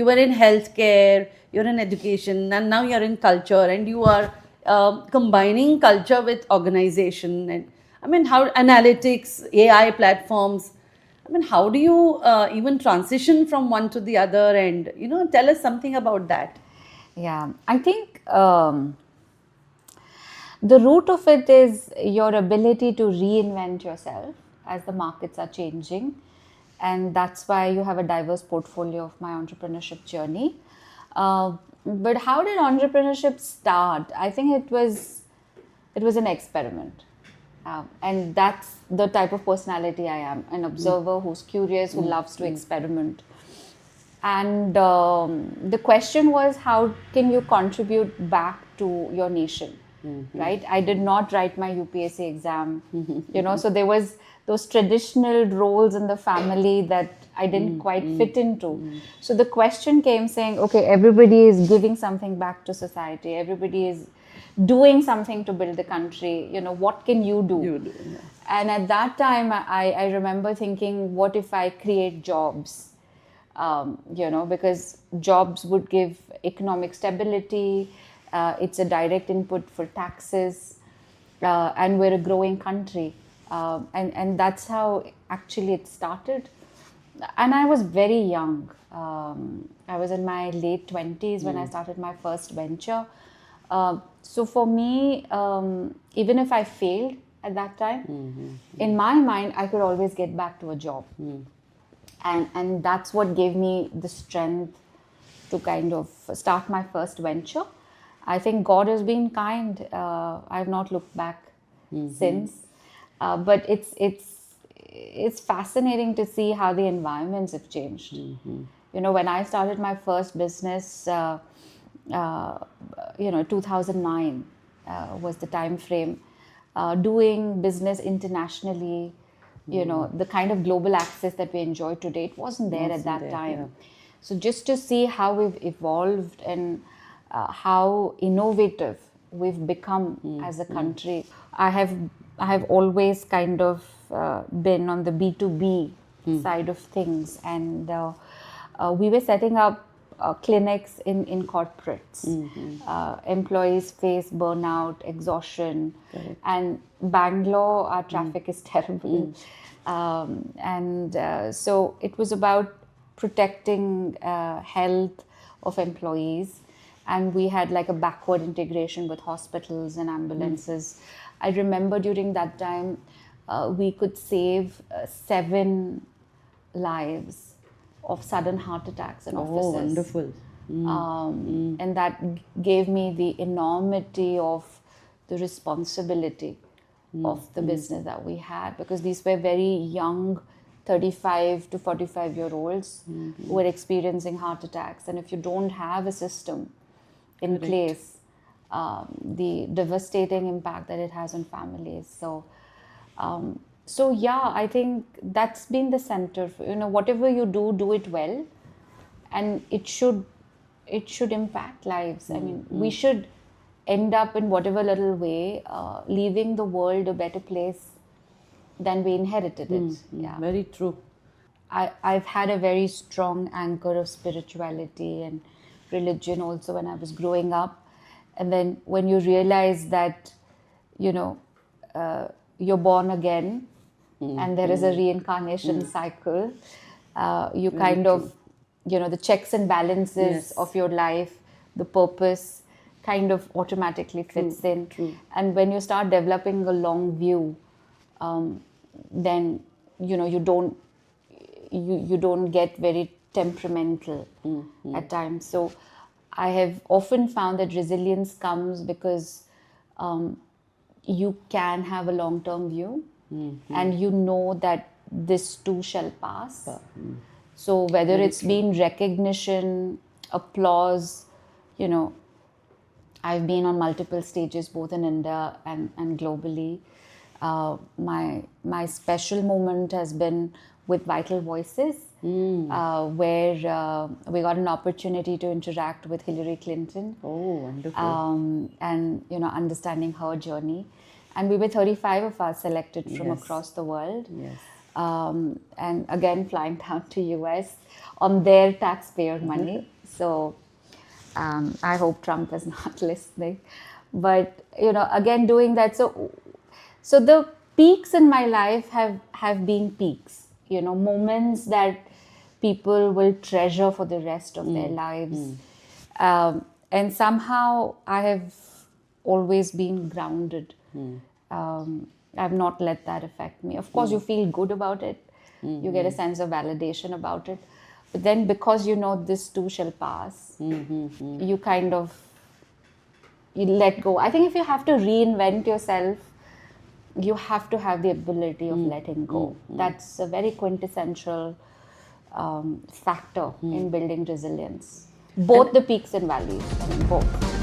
were in healthcare, you're in education, and now you're in culture, and you are combining culture with organization. And I mean, how analytics, AI platforms. I mean, how do you even transition from one to the other? And tell us something about that. Yeah, I think the root of it is your ability to reinvent yourself as the markets are changing. And that's why you have a diverse portfolio of my entrepreneurship journey. But how did entrepreneurship start? I think it was an experiment. And that's the type of personality I am, an observer who's curious, who loves to experiment. And the question was, how can you contribute back to your nation? Right? I did not write my UPSC exam, so there was those traditional roles in the family that I didn't quite fit into. So the question came saying, okay, everybody is giving something back to society. Everybody is doing something to build the country. What can you do? You do, yeah. And at that time, I remember thinking, what if I create jobs? Because jobs would give economic stability. It's a direct input for taxes, and we're a growing country. And that's how actually it started. And I was very young. I was in my late 20s when I started my first venture. So for me, even if I failed at that time, in my mind, I could always get back to a job. And that's what gave me the strength to kind of start my first venture. I think God has been kind. I have not looked back since. But it's fascinating to see how the environments have changed. When I started my first business, 2009 was the time frame. Doing business internationally, the kind of global access that we enjoy today, it wasn't there at that time. Yeah. So just to see how we've evolved and how innovative we've become as a country. I have always kind of been on the B2B side of things, and we were setting up clinics in corporates. Employees face burnout, exhaustion. Correct. And Bangalore, our traffic is terrible. So it was about protecting health of employees. And we had like a backward integration with hospitals and ambulances. I remember during that time, we could save 7 lives of sudden heart attacks in offices. Oh, wonderful. And that gave me the enormity of the responsibility of the business that we had, because these were very young 35 to 45-year-olds who were experiencing heart attacks. And if you don't have a system in place, the devastating impact that it has on families. So yeah, I think that's been the center. Whatever you do it well, and it should impact lives. I mean, we should end up in whatever little way, leaving the world a better place than we inherited it. Yeah. Very true. I've had a very strong anchor of spirituality and religion also when I was growing up. And then when you realize that, you're born again and there is a reincarnation cycle, you Very kind of, true. the checks and balances Yes. of your life, the purpose kind of automatically fits in. True. And when you start developing a long view, then, you don't get very temperamental at times. So I have often found that resilience comes because you can have a long-term view, and you know that this too shall pass. So whether it's been recognition, applause, I've been on multiple stages both in India and globally. My special moment has been with Vital Voices, where we got an opportunity to interact with Hillary Clinton. Oh, wonderful. And understanding her journey. And we were 35 of us selected from Yes. across the world. Yes. and again flying down to US on their taxpayer money. So I hope Trump is not listening. But again doing that. So the peaks in my life have been peaks. Moments that people will treasure for the rest of their lives. And somehow I have always been grounded. I've not let that affect me. Of course, you feel good about it. You get a sense of validation about it. But then because this too shall pass, you kind of, you let go. I think if you have to reinvent yourself, you have to have the ability of letting go. That's a very quintessential factor in building resilience. Both the peaks and valleys, both.